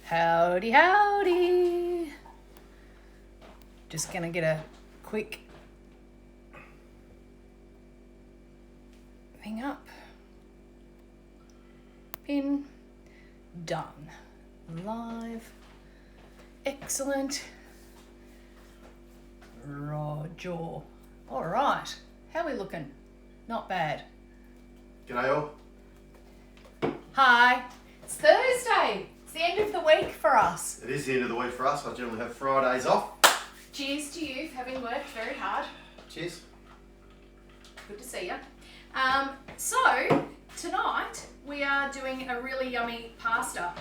Howdy, howdy. Just gonna get a quick thing up. Pin. Done. Live. Excellent. Roger. All right. How are we looking? Not bad. G'day all. Hi. It's Thursday. It's the end of the week for us. It is the end of the week for us. I generally have Fridays off. Cheers to you for having worked very hard. Cheers. Good to see you. So, tonight we are doing a really yummy pasta.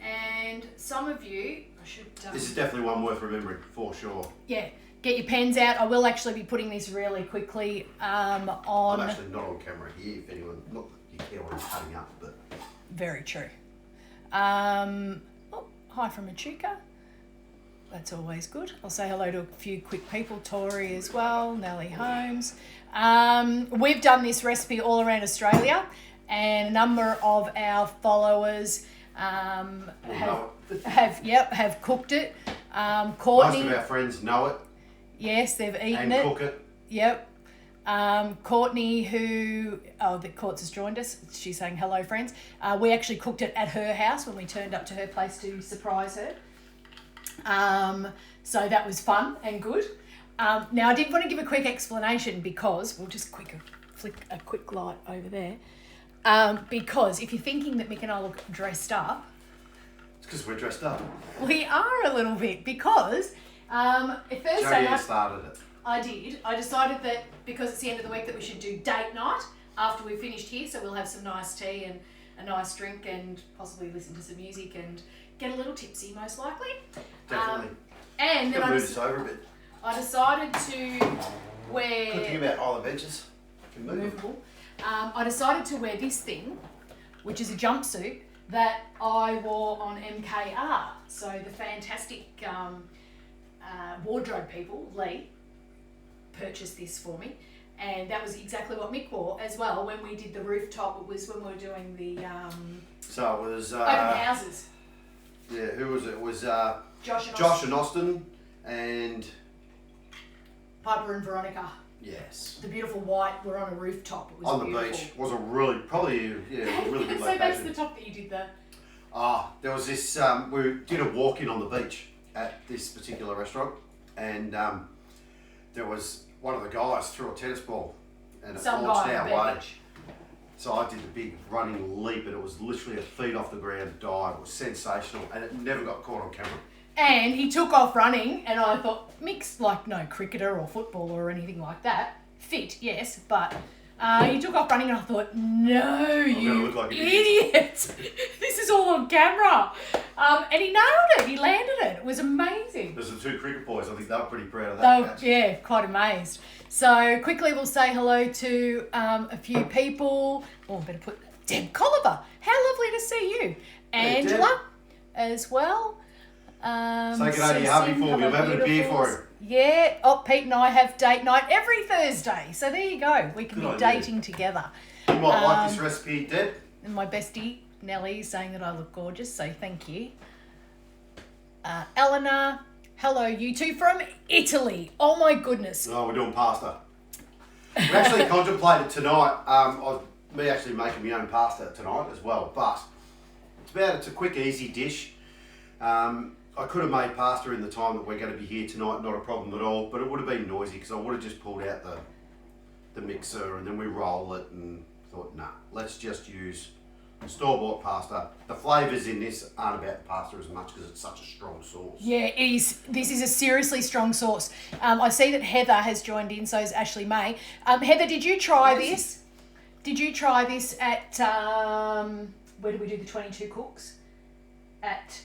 And some of you, I should... This is definitely one worth remembering, for sure. Yeah, get your pens out. I will actually be putting this really quickly on... I'm actually not on camera here, if anyone... Not that you care what I'm cutting up, but... Very true. Hi from Machuca. That's always good. I'll say hello to a few quick people. Tori as well, Nellie Holmes. We've done this recipe all around Australia, and a number of our followers have cooked it. Courtney, most of our friends know it. Yes, they've eaten and it. Cook it. Yep. Courtney, that Courts has joined us. She's saying hello, friends. We actually cooked it at her house when we turned up to her place to surprise her. So that was fun and good. Now I did want to give a quick explanation because we'll just flick a quick light over there. Because if you're thinking that Mick and I look dressed up, It's because we're dressed up. we are a little bit because Thursday Jodie night. started it. I did. I decided that because it's the end of the week that we should do date night after we've finished here, so we'll have some nice tea and a nice drink and possibly listen to some music and get a little tipsy, most likely. Definitely. And then Gotta move this over a bit. I decided to wear... Good thing about Island Benches. You can move them. movable. I decided to wear this thing, which is a jumpsuit that I wore on MKR. So the fantastic wardrobe people, Lee, purchased this for me, and that was exactly what Mick wore as well when we did the rooftop. It was when we were doing the So it was... open houses. Yeah, who was it? It was Josh and Austin and... Piper and Veronica. Yes. The beautiful white. We're on a rooftop. It was On the beautiful. beach. Was a really, probably, yeah, a really good So location. that's the top that you did there. There was this, we did a walk-in on the beach at this particular restaurant, and there was one of the guys threw a tennis ball and it Some launched guy on our the way. beach. So I did the big running leap, and it was literally a feet off the ground dive. It was sensational, and it never got caught on camera. And he took off running, and I thought, Mick's like no cricketer or footballer or anything like that. Fit, yes, but he took off running, and I thought, no, you look like an idiot. This is all on camera. And he nailed it. He landed it. It was amazing. There's the two cricket boys. I think they were pretty proud of that catch. Yeah, quite amazed. So quickly we'll say hello to a few people. Oh, I better put Deb Colliver. How lovely to see you. Hey, Angela as well. Say good day to your hubby for me. I'm having a beer for him. Yeah. Oh, Pete and I have date night every Thursday. So there you go. We can Good be idea. dating together. You might like this recipe, Deb. And my bestie, Nellie, is saying that I look gorgeous, so thank you. Eleanor, hello, you two from Italy. Oh my goodness. No, we're doing pasta. We actually contemplated tonight, me actually making my own pasta tonight as well, but it's a quick, easy dish. I could have made pasta in the time that we're going to be here tonight, not a problem at all, but it would have been noisy because I would have just pulled out the mixer and then we roll it and thought, nah, let's just use store-bought pasta. The flavours in this aren't about the pasta as much because it's such a strong sauce. Yeah, it is. This is a seriously strong sauce. I see that Heather has joined in, so is Ashley May. Heather, did you try this? Did you try this at, where did we do the 22 cooks? At...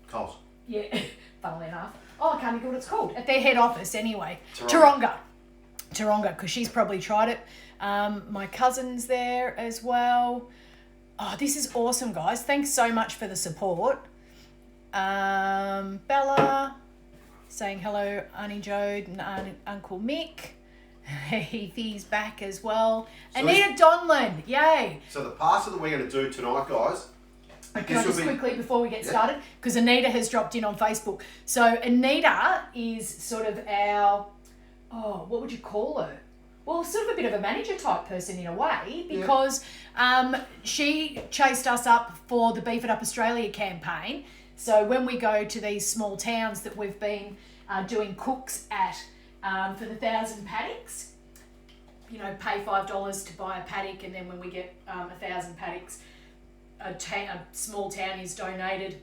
Coles. Yeah, funnily enough. Oh, I can't think of what it's called. At their head office, anyway. Taronga. Taronga, because she's probably tried it. My cousin's there as well. Oh, this is awesome, guys. Thanks so much for the support. Bella saying hello, Auntie Jode and Uncle Mick. Heathy's back as well. So Anita Donlan, yay. So the pasta that we're going to do tonight, guys, Can I just quickly, before we get started, because Anita has dropped in on Facebook. So Anita is sort of our, what would you call her? Well, sort of a bit of a manager type person in a way, because she chased us up for the Beef It Up Australia campaign. So when we go to these small towns that we've been doing cooks at for the 1,000 paddocks, you know, pay $5 to buy a paddock, and then when we get 1,000 paddocks, a small town is donated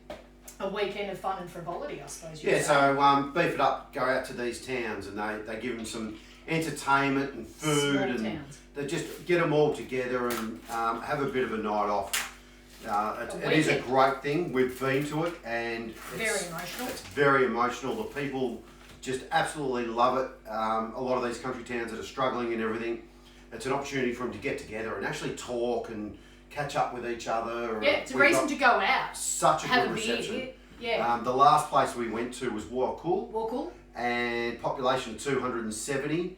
a weekend of fun and frivolity, I suppose. So Beef It Up go out to these towns and they give them some entertainment and food, small and towns. they just get them all together and have a bit of a night off. It is a great thing. We've been to it, and very emotional. It's very emotional. The people just absolutely love it. A lot of these country towns that are struggling and everything, it's an opportunity for them to get together and actually talk and catch up with each other. Yeah, it's a reason to go out. Such a good reception. Beer. Yeah. The last place we went to was Warrkul. Warrkul. And population of 270.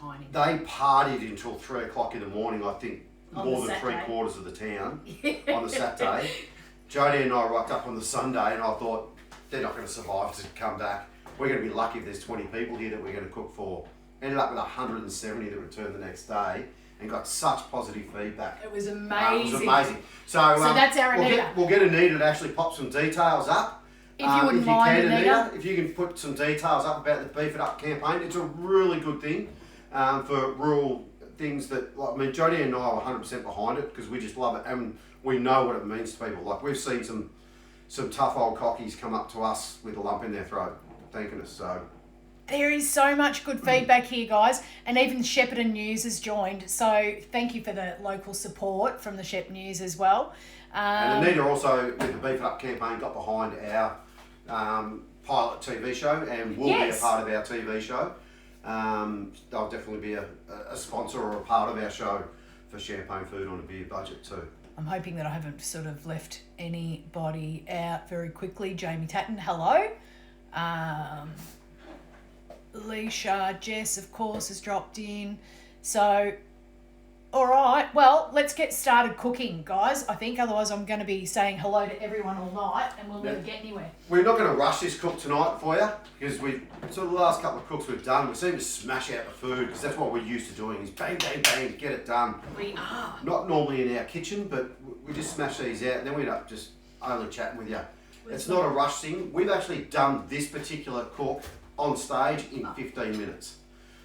Tiny. They partied until 3 o'clock in the morning, I think, On more the than Saturday. 3/4 of the town on the Saturday. Jodie and I rocked up on the Sunday, and I thought, they're not going to survive to come back. We're going to be lucky if there's 20 people here that we're going to cook for. Ended up with 170 that returned the next day, and got such positive feedback. It was amazing. It was amazing. So that's our Anita. We'll get Anita to actually pop some details up. If you wouldn't mind, Anita. If you can put some details up about the Beef It Up campaign, it's a really good thing for rural things that, like, I mean, Jodie and I are 100% behind it because we just love it and we know what it means to people. Like, we've seen some tough old cockies come up to us with a lump in their throat thanking us. So there is so much good feedback here, guys, and even the Shepparton News has joined. So thank you for the local support from the Shep News as well. And Anita also, with the Beef It Up campaign, got behind our pilot TV show and will be a part of our TV show. They'll definitely be a sponsor or a part of our show for Champagne Food on a Beer Budget too. I'm hoping that I haven't sort of left anybody out very quickly. Jamie Tatton, hello. Leisha, Jess, of course, has dropped in. So, all right. Well, let's get started cooking, guys. I think otherwise I'm going to be saying hello to everyone all night and we'll never get anywhere. We're not going to rush this cook tonight for you because the last couple of cooks we've done, we seem to smash out the food because that's what we're used to doing is bang, bang, bang, get it done. We are. Not normally in our kitchen, but we just smash these out and then we end up just only chatting with you. It's not a rush thing. We've actually done this particular cook on stage in 15 minutes.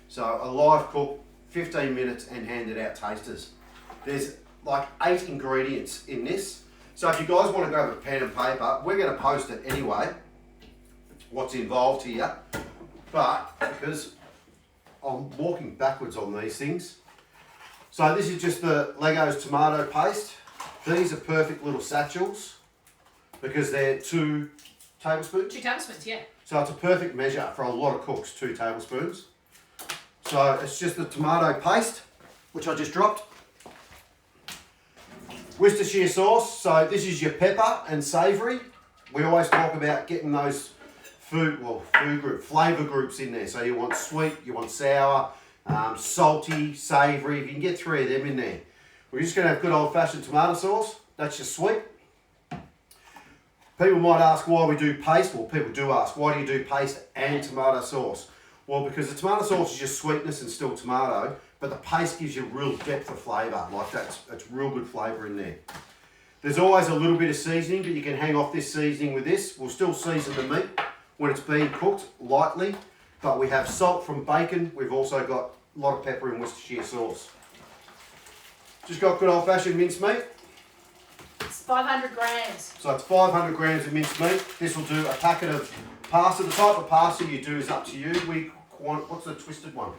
So a live cook, 15 minutes and handed out tasters. There's like 8 ingredients in this. So if you guys want to grab a pen and paper, we're going to post it anyway, what's involved here. But because I'm walking backwards on these things. So this is just the Legos tomato paste. These are perfect little satchels because they're 2 tablespoons. 2 tablespoons, yeah. So it's a perfect measure for a lot of cooks, 2 tablespoons. So it's just the tomato paste, which I just dropped. Worcestershire sauce, so this is your pepper and savoury. We always talk about getting those flavour groups in there. So you want sweet, you want sour, salty, savoury. If you can get 3 of them in there. We're just going to have good old-fashioned tomato sauce. That's your sweet. People might ask why we do paste. Well, people do ask, why do you do paste and tomato sauce? Well, because the tomato sauce is just sweetness and still tomato, but the paste gives you real depth of flavour. Like that's real good flavour in there. There's always a little bit of seasoning, but you can hang off this seasoning with this. We'll still season the meat when it's being cooked lightly, but we have salt from bacon. We've also got a lot of pepper and Worcestershire sauce. Just got good old-fashioned minced meat. It's 500 grams. So it's 500 grams of minced meat. This will do a packet of pasta. The type of pasta you do is up to you. What's the twisted one?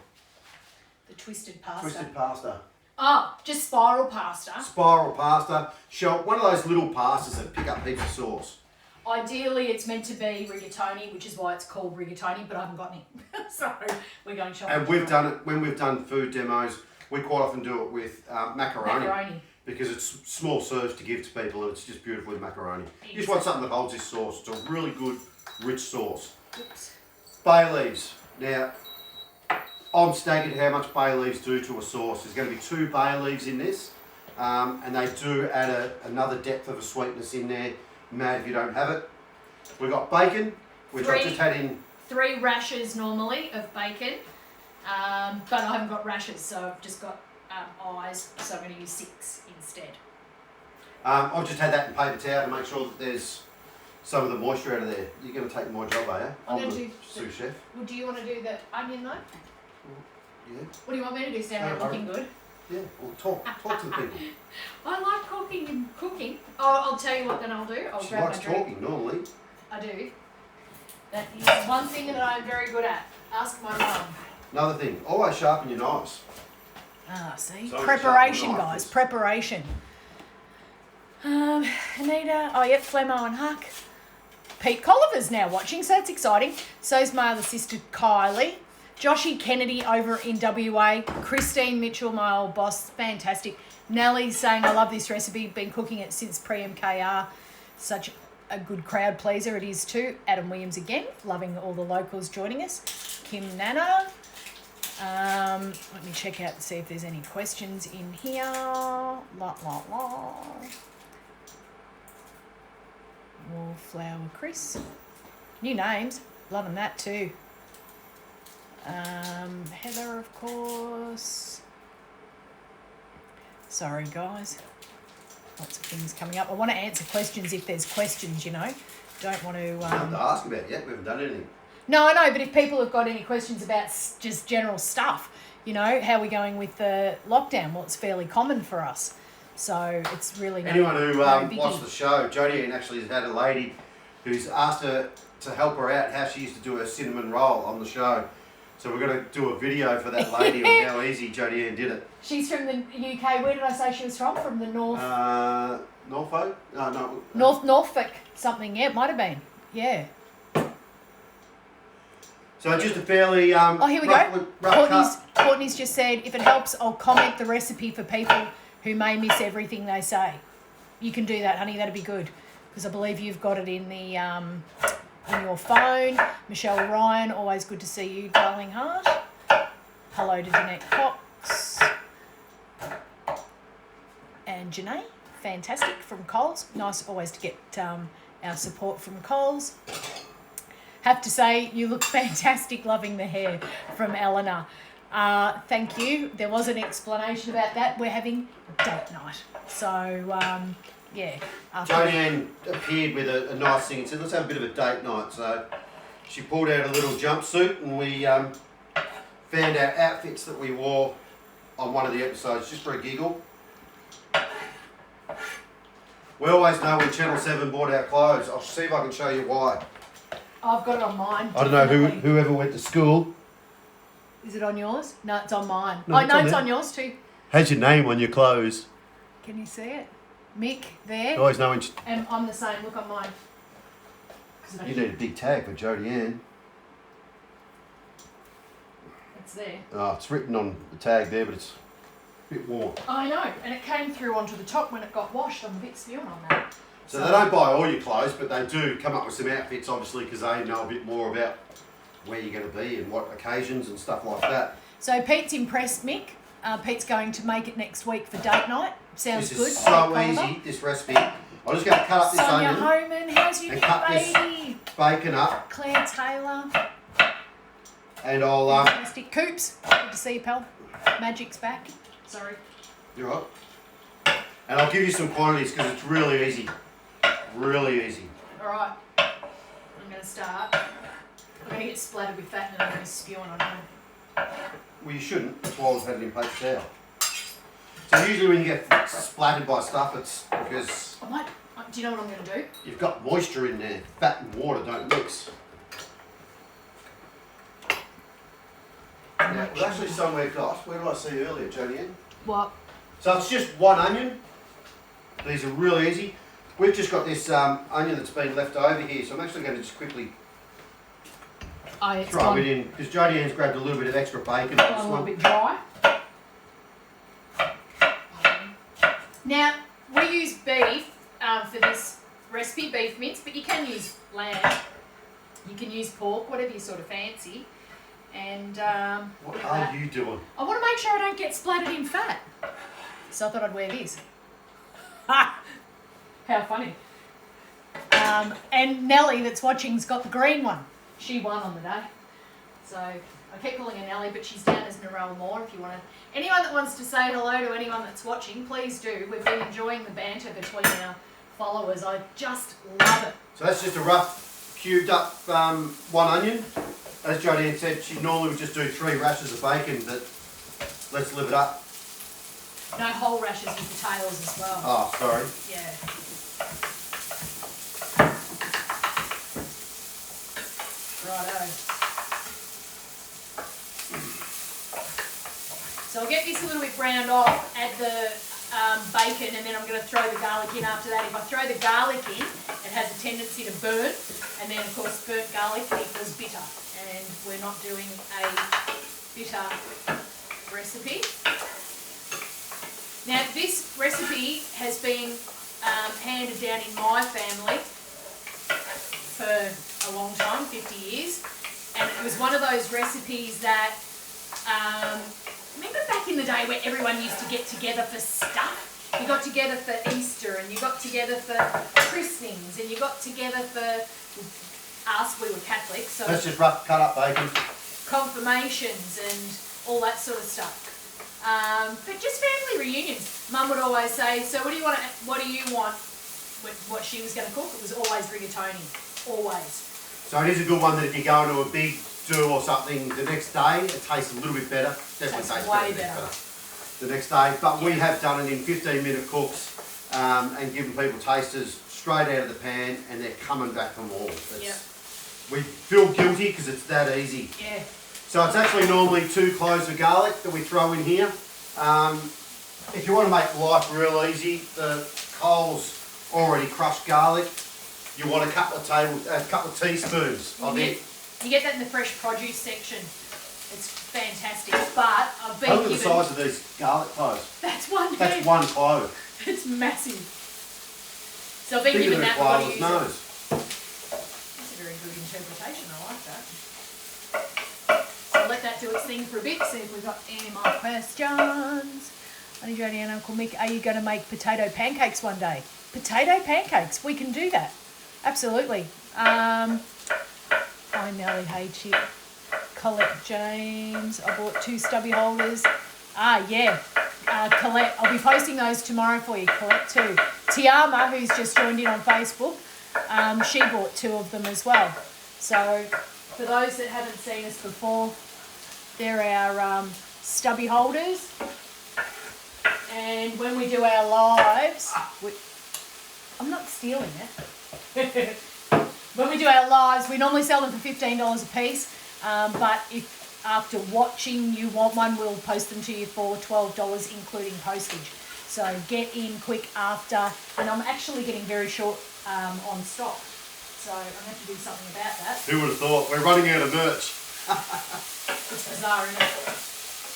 The twisted pasta. Twisted pasta. Oh, just spiral pasta. Spiral pasta. One of those little pastas that pick up heaps of sauce. Ideally, it's meant to be rigatoni, which is why it's called rigatoni, but I haven't got any. So we're going shopping. And we've done it, when we've done food demos, we quite often do it with macaroni. Because it's small serves to give to people and it's just beautiful with macaroni. You just want something that holds this sauce. It's a really good, rich sauce. Oops. Bay leaves. Now, I'm staggered how much bay leaves do to a sauce. There's going to be 2 bay leaves in this. and they do add another depth of a sweetness in there, mad if you don't have it. We've got bacon, which I just had in... 3 rashers normally of bacon, but I haven't got rashers, so I've just got eyes, so I'm going to use 6 instead. I've just had that in paper towel to make sure that there's some of the moisture out of there. You're going to take my job, are you? I'm going to do sous chef. Well, do you want to do the onion though? Yeah. What do you want me to do? Stand there looking good? Yeah, well, talk to the people. I like cooking and cooking. Oh, I'll tell you what then I'll do. I'll She grab likes my drink. talking normally. I do. That is one thing that I'm very good at. Ask my mum. Another thing, always sharpen your knives. Ah, see? So Preparation, sharpen guys. knives. Preparation. Anita. Oh, yep. Flemmo and Huck. Pete Colliver's now watching, so that's exciting. So's my other sister, Kylie. Joshy Kennedy over in WA. Christine Mitchell, my old boss. Fantastic. Nellie saying, I love this recipe. Been cooking it since pre-MKR. Such a good crowd pleaser it is too. Adam Williams again. Loving all the locals joining us. Kim Nana. Let me check out and see if there's any questions in here. Wallflower Chris. New names. Loving that too. Heather, of course. Sorry, guys. Lots of things coming up. I want to answer questions if there's questions, you know. Don't want to... Nothing to ask about yet. We haven't done anything. No, I know, but if people have got any questions about just general stuff, you know, how are we going with the lockdown? Well, it's fairly common for us. So it's really Anyone who watched the show, Jodie Ann actually has had a lady who's asked her to help her out how she used to do her cinnamon roll on the show. So we're going to do a video for that lady on how easy Jodie Ann did it. She's from the UK. Where did I say she was from? From the north? Norfolk? No. Norfolk something. Yeah, it might have been. Yeah. So just a fairly oh, here we go. rough Courtney's just said, if it helps, I'll comment the recipe for people who may miss everything they say. You can do that, honey. That'd be good. Because I believe you've got it in the in your phone. Michelle Ryan, always good to see you, darling heart. Hello to Jeanette Cox. And Janae, fantastic, from Coles. Nice always to get our support from Coles. Have to say, you look fantastic, loving the hair, from Eleanor. Thank you. There was an explanation about that. We're having date night. So, yeah. Jodie Ann appeared with a nice thing and said, let's have a bit of a date night. So she pulled out a little jumpsuit and we found our outfits that we wore on one of the episodes just for a giggle. We always know when Channel 7 bought our clothes. I'll see if I can show you why. I've got it on mine. I don't know whoever went to school. Is it on yours? No, it's on mine. No, it's on yours too. Has your name on your clothes. Can you see it? Mick, there. Always know when and I'm the same. Look on mine. You need a big tag for Jodie Ann. It's there. Oh, it's written on the tag there, but it's a bit worn. I know, and it came through onto the top when it got washed. I'm a bit spewing on that. So they don't buy all your clothes, but they do come up with some outfits, obviously, because they know a bit more about where you're going to be and what occasions and stuff like that. So Pete's impressed, Mick. Pete's going to make it next week for date night. Sounds good. This is so easy, this recipe. I'm just going to cut up this Sonia onion. Homan, how's you, and cut baby? This bacon up. Claire Taylor. And I'll... Fantastic. Coops, good to see you, pal. Magic's back. Sorry. You're right. And I'll give you some quantities because it's really easy. Really easy. Alright. I'm going to start. I'm going to get splattered with fat and then I'm going to spew on it. Well, you shouldn't. That's why I've had it in paper towel. So usually when you get splattered by stuff, it's because... Do you know what I'm going to do? You've got moisture in there. Fat and water don't mix. Now, we've actually somewhere got... Where did I see earlier, Jodie Ann? What? So it's just one onion. These are really easy. We've just got this onion that's been left over here, so I'm actually going to just quickly throw it in, because Jodie Ann's grabbed a little bit of extra bacon on this a one. little bit dry. Now, we use beef for this recipe, beef mince, but you can use lamb. You can use pork, whatever you sort of fancy. And what are you doing? I want to make sure I don't get splattered in fat. So I thought I'd wear this. How funny. And Nellie that's watching's got the green one. She won on the day. So I keep calling her Nellie, but she's down as Narelle Moore if you want to. Anyone that wants to say hello to anyone that's watching, please do. We've been enjoying the banter between our followers. I just love it. So that's just a rough cubed up one onion. As Jodie said, she normally would just do 3 rashers of bacon, but let's live it up. No whole rashers with the tails as well. Oh, sorry. Yeah. Righto. So I'll get this a little bit browned off, add the bacon, and then I'm going to throw the garlic in after that. If I throw the garlic in, it has a tendency to burn, and then of course burnt garlic equals bitter, and we're not doing a bitter recipe. Now this recipe has been handed down in my family for a long time, 50 years, and it was one of those recipes that remember back in the day where everyone used to get together for stuff? You got together for Easter, and you got together for christenings, and you got together for us, we were Catholic, so That's just rough cut up bacon. confirmations and all that sort of stuff. But just family reunions. Mum would always say, so what do you want? What she was going to cook, it was always rigatoni. Always. So it is a good one that if you go into a big do or something the next day, it tastes a little bit better. Definitely tastes way better the next day. But we have done it in 15-minute cooks and given people tasters straight out of the pan, and they're coming back for more. We feel guilty because it's that easy. Yeah. So it's actually normally 2 cloves of garlic that we throw in here. If you want to make life real easy, the Coles already crushed garlic. You want a couple of teaspoons of it. You get that in the fresh produce section. It's fantastic. But I've been Look at the size of these garlic cloves. That's one. That's 1 clove. It's massive. So I've been Bigger given than that a what to koala's use. nose. That's a very good interpretation. I like that. So I'll let that do its thing for a bit. See if we've got any more questions. Auntie Jodie and Uncle Mick, are you going to make potato pancakes one day? Potato pancakes, we can do that. Absolutely. Hi Nellie, hey Chip. Colette James, I bought 2 stubby holders. Yeah. Colette, I'll be posting those tomorrow for you. Colette too. Tiama, who's just joined in on Facebook, she bought 2 of them as well. So for those that haven't seen us before, they're our stubby holders. And when we do our lives, I'm not stealing it. When we do our lives, we normally sell them for $15 a piece. But if after watching you want one, we'll post them to you for $12, including postage. So get in quick after. And I'm actually getting very short on stock. So I'm going to have to do something about that. Who would have thought? We're running out of merch. It's bizarre, isn't it?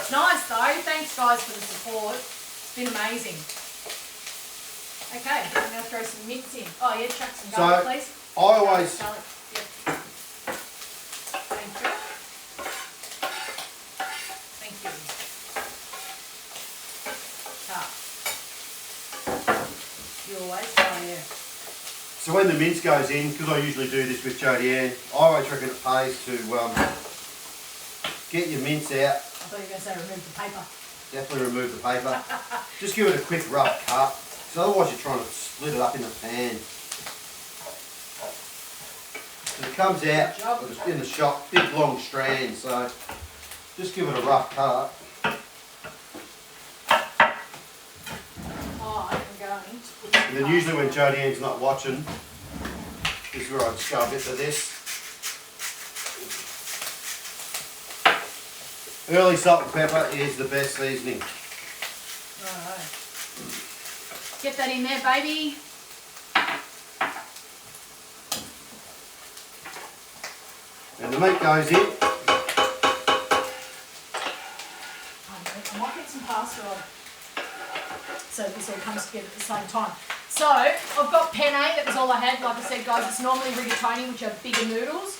It's nice though. Thanks guys for the support. It's been amazing. Okay, I'm going to throw some mince in. Oh yeah, chuck some garlic, please. I always... Garlic. Yep. Thank you. Thank you. You always go, yeah. So when the mince goes in, because I usually do this with Jodie Ann, I always reckon it pays to get your mince out. I thought you were going to say remove the paper. Definitely remove the paper. Just give it a quick rough cut, because otherwise you're trying to split it up in the pan. And it comes out in the shop, big long strands, so just give it a rough cut. Oh, I'm going to put And then usually when Jodie Ann's not watching, this is where I just go a bit of this. Early salt and pepper is the best seasoning. Alright. Get that in there, baby. And the meat goes in. I might get some pasta on, so this all comes together at the same time. So I've got penne, that was all I had. Like I said guys, it's normally rigatoni, which are bigger noodles.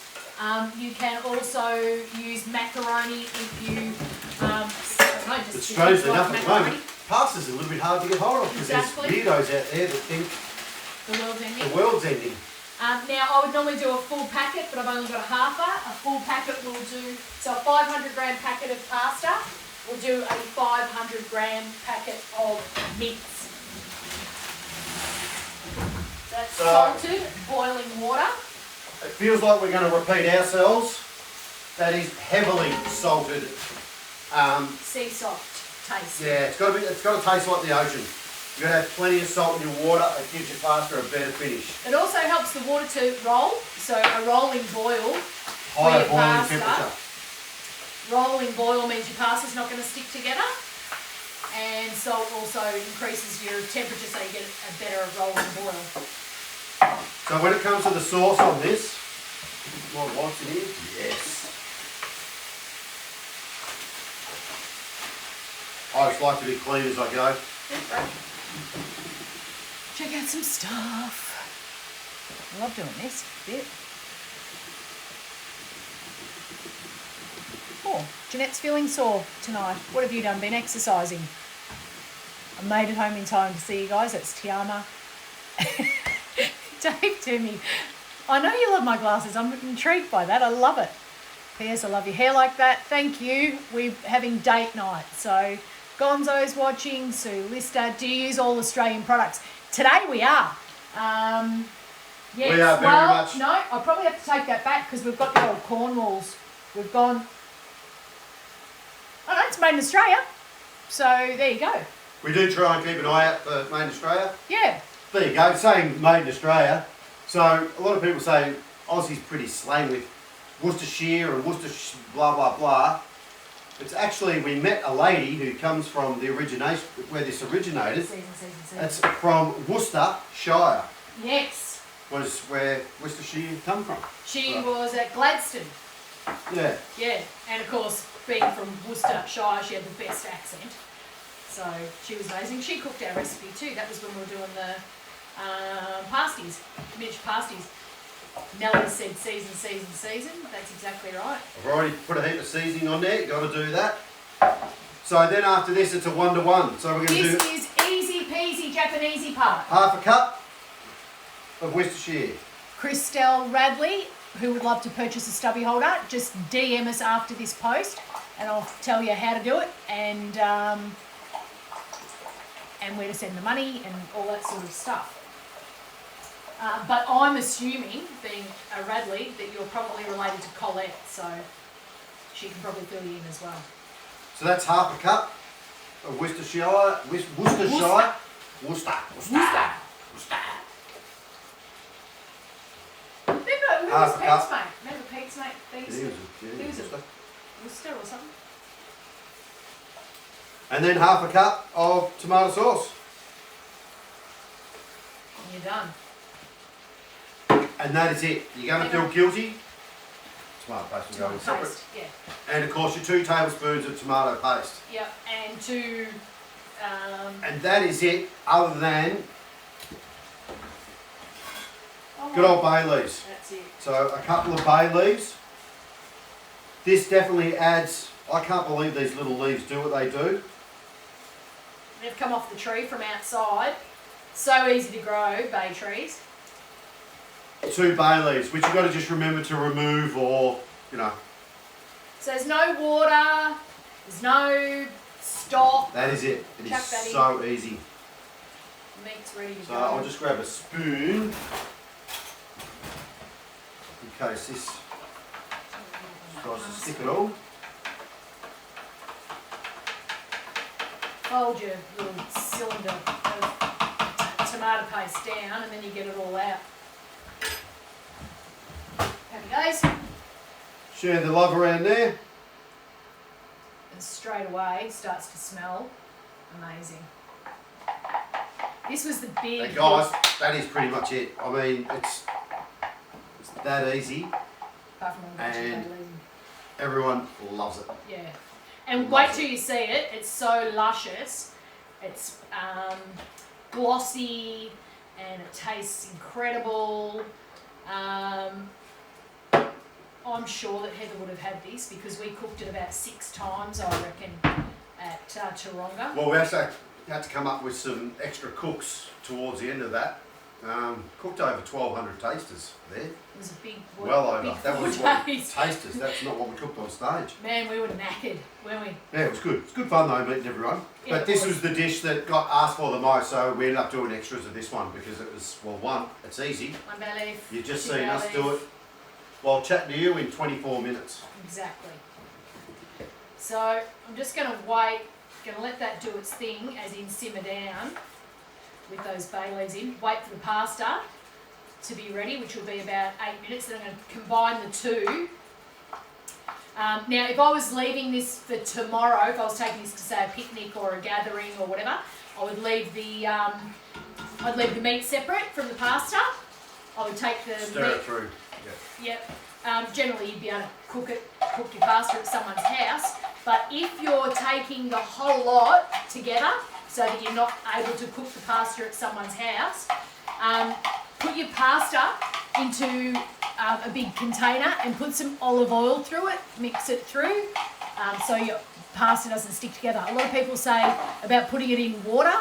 You can also use macaroni if you, I don't know, just It's strangely enough at the moment, pasta's a little bit hard to get hold of because Exactly. there's weirdos out there that think The world's ending. the world's ending. Now, I would normally do a full packet, but I've only got a halfer. A full packet will do, so a 500 gram packet of pasta will do a 500 gram packet of mince. That's salted, boiling water. It feels like we're going to repeat ourselves. That is heavily salted. Sea salt taste. Yeah, it's got to taste like the ocean. You've got to have plenty of salt in your water. It gives your pasta a better finish. It also helps the water to roll, so a rolling boil. Higher boiling pasta. temperature. Rolling boil means your pasta's not going to stick together, and salt also increases your temperature so you get a better rolling boil. So when it comes to the sauce on this, more whites in here? Yes. I just like to be clean as I go. Check out some stuff. I love doing this bit. Oh, Jeanette's feeling sore tonight. What have you done? Been exercising? I made it home in time to see you guys. It's Tiama. Dave Toomey. I know you love my glasses. I'm intrigued by that. I love it. P.S. I love your hair like that. Thank you. We're having date night. So Gonzo's watching. Sue Lister. Do you use all Australian products? Today we are. Yes. We are very much. No, I probably have to take that back because we've got the old Cornwalls. We've gone. Oh no, it's made in Australia. So there you go. We do try and keep an eye out for made in Australia. Yeah. There you go, saying made in Australia. So a lot of people say Aussie's pretty slang with Worcestershire and Worcestershire blah blah blah. It's actually, we met a lady who comes from the origination, where this originated. Season. It's from Worcestershire. Yes. Was where Worcestershire come from. She Right. was at Gladstone. Yeah. Yeah. And of course, being from Worcestershire, she had the best accent. So she was amazing. She cooked our recipe too. That was when we were doing the pasties, miniature pasties. Nellie said season. That's exactly right. I've already put a heap of seasoning on there. Got to do that. So then after this, it's a 1-to-1. So we're going to do This is easy peasy Japanesey part. half a cup of Worcestershire. Christelle Radley, who would love to purchase a stubby holder, just DM us after this post, and I'll tell you how to do it and where to send the money and all that sort of stuff. But I'm assuming, being a Radley, that you're probably related to Colette, so she can probably fill you in as well. So that's half a cup of Worcestershire. Worcester. Remember, who Half was a cup. Pete's mate? Remember Pete's mate? He was a Worcester or something. And then half a cup of tomato sauce. And you're done. And that is it. You're going to feel guilty. Tomato paste will go in separate. Paste, yeah. And of course your 2 tablespoons of tomato paste. Yep, and two. And that is it, other than good old bay leaves. That's it. So a couple of bay leaves. This definitely adds, I can't believe these little leaves do what they do. They've come off the tree from outside. So easy to grow, bay trees. 2 bay leaves, which you've got to just remember to remove or, you know. So there's no water, there's no stock. That is it. It Chuck is that in. so easy. Meat's ready to So go. I'll just grab a spoon in case this tries to stick it all. Fold your little cylinder of tomato paste down and then you get it all out. Happy days. Share the love around there. And straight away starts to smell amazing. This was the big And guys, that is pretty much it. I mean, it's that easy. apart from all the and- vegetables. Everyone loves it. Yeah. And wait till you see it. It's so luscious. It's glossy and it tastes incredible. I'm sure that Heather would have had this because we cooked it about 6 times, I reckon, at Taronga. Well, we actually, had to come up with some extra cooks towards the end of that. Cooked over 1,200 tasters there. It was a big, Well over. big That was 4 what days. tasters. That's not what we cooked on stage. Man, we were knackered, weren't we? Yeah, it was good. It's good fun though, meeting everyone. Yeah, But this was the dish that got asked for the most, so we ended up doing extras of this one because it was, well, one, it's easy. One bay leaf. You've just 2 seen bay us leaf. do it while chatting to you in 24 minutes. Exactly. So I'm just going to wait, going to let that do its thing, as in simmer down with those bay leaves in. Wait for the pasta to be ready, which will be about 8 minutes. Then I'm going to combine the two. Now, if I was leaving this for tomorrow, if I was taking this to say a picnic or a gathering or whatever, I would leave the I'd leave the meat separate from the pasta. I would take the Stir meat. it through. Yep. Generally, you'd be able to cook your pasta at someone's house. But if you're taking the whole lot together, so that you're not able to cook the pasta at someone's house, put your pasta into a big container and put some olive oil through it. Mix it through so your pasta doesn't stick together. A lot of people say about putting it in water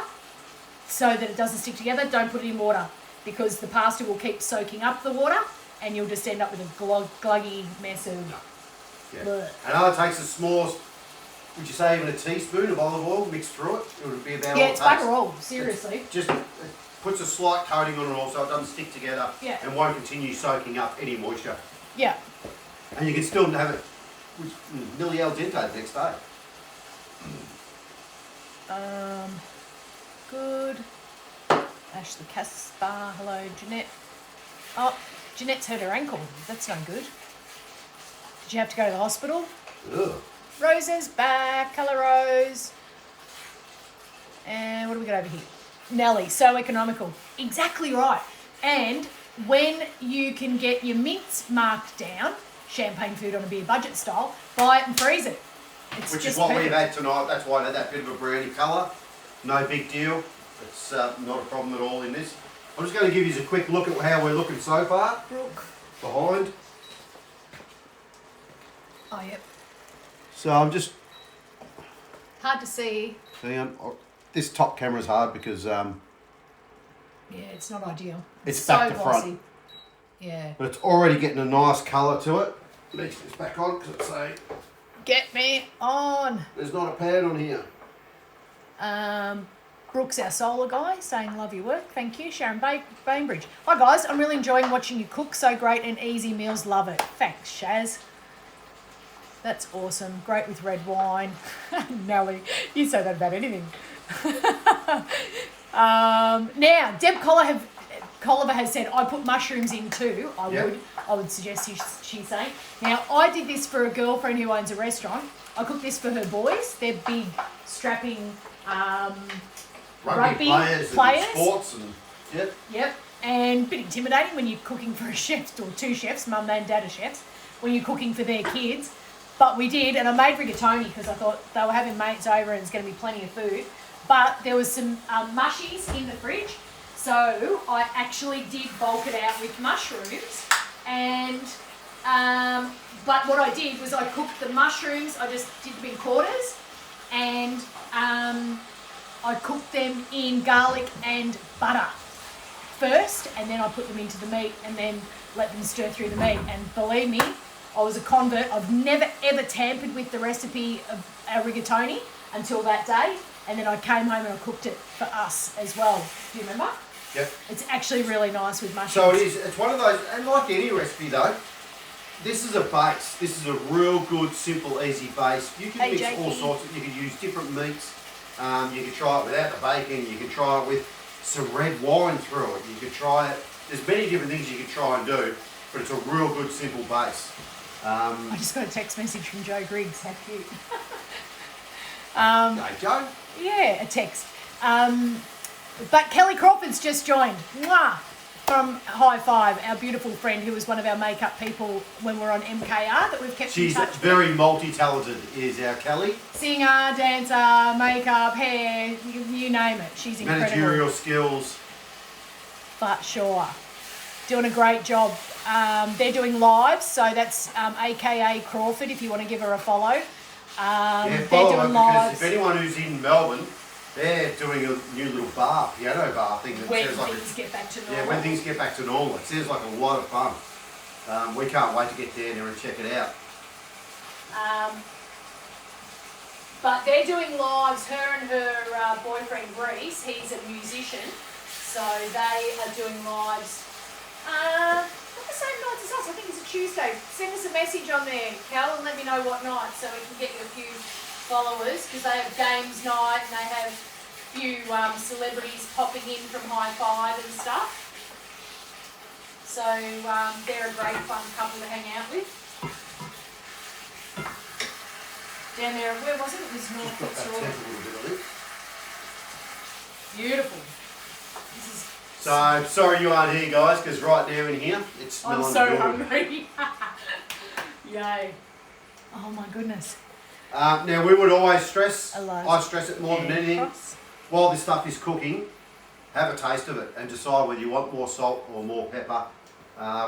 so that it doesn't stick together. Don't put it in water because the pasta will keep soaking up the water and you'll just end up with a gluggy mess of... Yeah. Blech. And I takes the smallest, would you say even a teaspoon of olive oil mixed through it? It would be about Yeah, all it's it takes. bugger all, seriously. It puts a slight coating on it all so it doesn't stick together and won't continue soaking up any moisture. Yeah. And you can still have it nearly al dente the next day. Good. Ashley Caspar, hello Jeanette. Oh, Jeanette's hurt her ankle. That's no good. Did you have to go to the hospital? Ugh. Rosa's back. Hello, Rose. And what do we got over here? Nelly, so economical. Exactly right. And when you can get your mints marked down, champagne food on a beer budget style, buy it and freeze it. It's Which just is what perfect. we've had tonight. That's why I had that bit of a brownie colour. No big deal. It's not a problem at all in this. I'm just going to give you a quick look at how we're looking so far. Brooke. Behind. Oh, yep. So I'm just... Hard to see. This top camera's hard because Yeah, it's not ideal. it's back to front. glossy. Yeah. But it's already getting a nice colour to it. Let me get this back on because it's saying Get me on. there's not a pan on here. Brooks, our solar guy, saying love your work. Thank you. Sharon Bainbridge. Hi guys, I'm really enjoying watching you cook. So great and easy meals. Love it. Thanks, Shaz. That's awesome. Great with red wine. Nelly, you say that about anything. Now, Deb Colliver has said, I put mushrooms in too. I would suggest she's saying. Now, I did this for a girlfriend who owns a restaurant. I cooked this for her boys. They're big, strapping rugby players. And sports and Yep. And a bit intimidating when you're cooking for a chef or two chefs, mum and dad are chefs, when you're cooking for their kids. But we did, and I made rigatoni because I thought they were having mates over and there's going to be plenty of food. But there was some mushies in the fridge, so I actually did bulk it out with mushrooms. And but what I did was I cooked the mushrooms. I just did them in quarters, and I cooked them in garlic and butter first, and then I put them into the meat, and then let them stir through the meat. And believe me, I was a convert. I've never ever tampered with the recipe of our rigatoni until that day. And then I came home and I cooked it for us as well. Do you remember? Yep. It's actually really nice with mushrooms. So it is. It's one of those, and like any recipe though, this is a base. This is a real good, simple, easy base. You can mix all sorts of, you can use different meats. You can try it without the bacon. You can try it with some red wine through it. You can try it. There's many different things you can try and do, but it's a real good, simple base. I just got a text message from Joe Griggs. How cute. Hey, Joe. Yeah, a text. But Kelly Crawford's just joined. Mwah! From High Five, our beautiful friend who was one of our makeup people when we were on MKR that we've kept in She's touch very multi-talented, is our Kelly. Singer, dancer, makeup, hair, you name it. She's incredible. Managerial skills. But sure. Doing a great job. They're doing lives, so that's AKA Crawford if you want to give her a follow. Yeah, They're follow her doing because lives. if anyone who's in Melbourne They're doing a new little piano bar thing that When sounds like things get back to normal. yeah, when things get back to normal. It sounds like a lot of fun. We can't wait to get down there and check it out. But they're doing lives, her and her boyfriend Reese, he's a musician, so they are doing lives not the same nights as us, I think it's a Tuesday. Send us a message on there, Cal, and let me know what night so we can get you a few followers, because they have games night and they have a few celebrities popping in from High Five and stuff. So they're a great fun couple to hang out with. Down there, where was it? It was North Got that Fitzroy. tent a little bit, I think. Beautiful. This is. So, sorry you aren't here, guys, because right now in here, it's smelling I'm so good. hungry. Yay. Oh my goodness. Now, we would always stress, Alive. I stress it more than And anything, cross. while this stuff is cooking, have a taste of it and decide whether you want more salt or more pepper.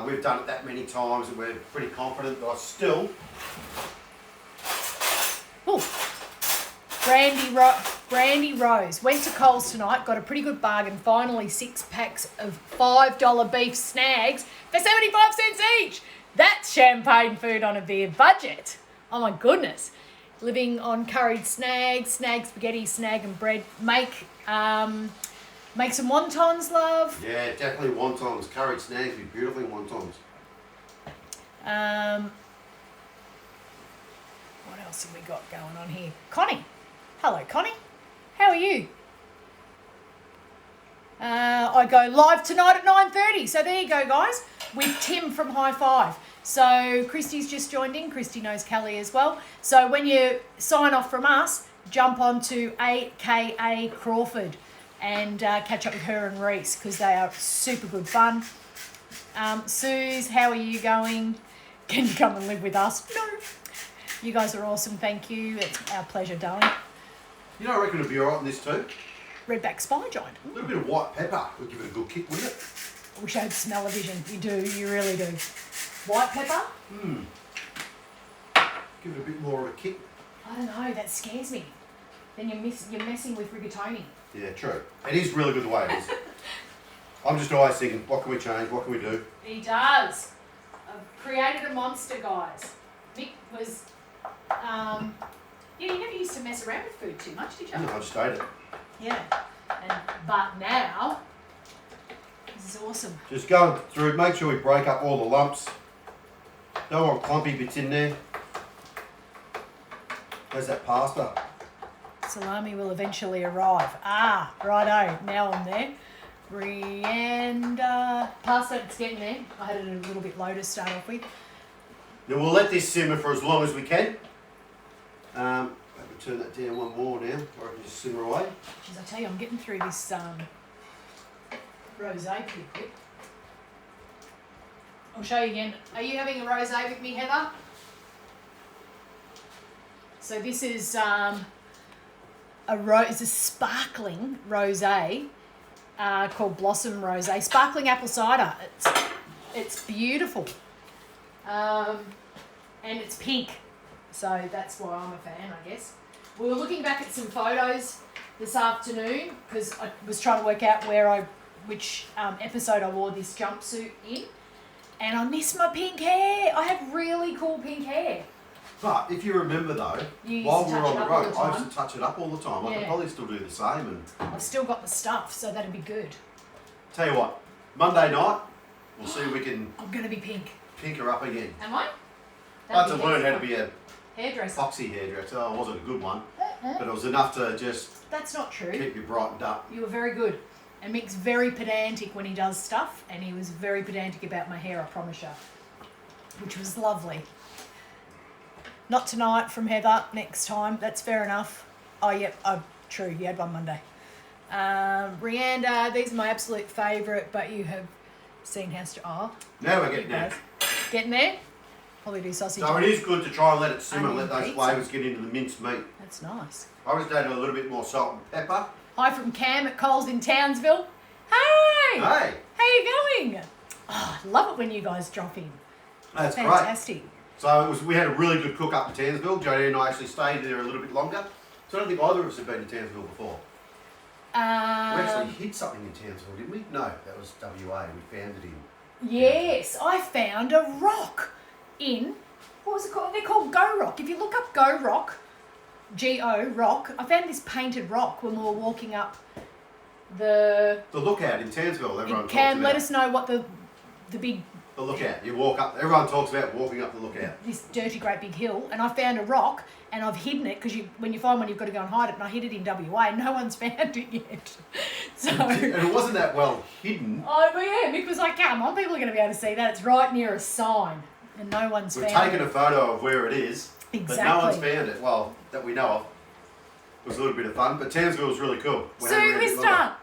We've done it that many times and we're pretty confident, but still. Ooh. Brandy Rose. Went to Coles tonight, got a pretty good bargain. Finally, 6 packs of $5 beef snags for 75 cents each. That's champagne food on a beer budget. Oh my goodness. Living on curried snags, snag spaghetti, snag and bread. Make some wontons, love. Yeah, definitely wontons. Curried snags be beautiful in wontons. What else have we got going on here? Connie. Hello, Connie. How are you? I go live tonight at 9:30. So there you go, guys, with Tim from High Five. So Christy's just joined in. Christy knows Kelly as well. So when you sign off from us, jump on to AKA Crawford and catch up with her and Reese, because they are super good fun. Suze, how are you going? Can you come and live with us? No. You guys are awesome. Thank you. It's our pleasure, darling. You know, I reckon it'd be alright in this too. Redback spy giant. A little bit of white pepper would give it a good kick, wouldn't it? I wish I had smell-o-vision. You do. You really do. White pepper? Give it a bit more of a kick. I don't know. That scares me. Then you're messing with rigatoni. Yeah, true. It is really good the way it is. I'm just always thinking, what can we change? What can we do? He does. I've created a monster, guys. Mick was... you never used to mess around with food too much, did you? No, I just ate it. Yeah. But now, this is awesome. Just going through, make sure we break up all the lumps. Don't want clumpy bits in there. There's that pasta. Salami will eventually arrive. Ah, righto. Now I'm there. Brianda. Pasta, it's getting there. I had it a little bit low to start off with. Now we'll let this simmer for as long as we can. Maybe turn that down one more now, or I can just simmer away. Jeez, I tell you, I'm getting through this rosé pretty quick. I'll show you again. Are you having a rosé with me, Heather? So this is it's a sparkling rosé called Blossom Rosé. Sparkling apple cider. It's beautiful. And it's pink. So that's why I'm a fan, I guess. We were looking back at some photos this afternoon because I was trying to work out which episode I wore this jumpsuit in. And I miss my pink hair. I have really cool pink hair. But if you remember though, while we were on the road, I used to touch it up all the time. I could probably still do the same. And I've still got the stuff, so that'd be good. tell you what, Monday night, we'll see if we can I'm going to be pink. pink her up again. Am I? I had to learn how to be a hairdresser. epoxy hairdresser. I wasn't a good one, but it was enough to just That's not true. keep you brightened up. You were very good. And Mick's very pedantic when he does stuff, and he was very pedantic about my hair, I promise you. Which was lovely. Not tonight from Heather, next time. That's fair enough. Oh, yep, true, you had one Monday. Rianda, these are my absolute favourite, but you have seen how... Now we're getting there. Getting there? Probably do sausage. So it is good to try and let it simmer, Onion let those pizza. flavours get into the minced meat. That's nice. I just added a little bit more salt and pepper. Hi from Cam at Coles in Townsville. Hey! Hey! How you going? Oh, I love it when you guys drop in. That's great. Fantastic. So we had a really good cook up in Townsville. Jodie and I actually stayed there a little bit longer. So I don't think either of us have been to Townsville before. We actually hid something in Townsville, didn't we? No, that was WA. We found it in. Yes, I found a rock in, what was it called? They're called Go Rock. If you look up Go Rock, G-O, rock, I found this painted rock when we were walking up the lookout in Townsville. Everyone talks Cam, about. let us know what the big... The lookout. You walk up. Everyone talks about walking up the lookout. This dirty great big hill, and I found a rock, and I've hidden it because when you find one, you've got to go and hide it. And I hid it in WA, and no one's found it yet. So. And it wasn't that well hidden. Oh, but yeah, Mick was like, "Come on, people are going to be able to see that. It's right near a sign, and no one's We've found it." taken a photo of where it is, Exactly. but no one's found it. Well, that we know of. It was a little bit of fun, but Townsville was really cool. So, Mister,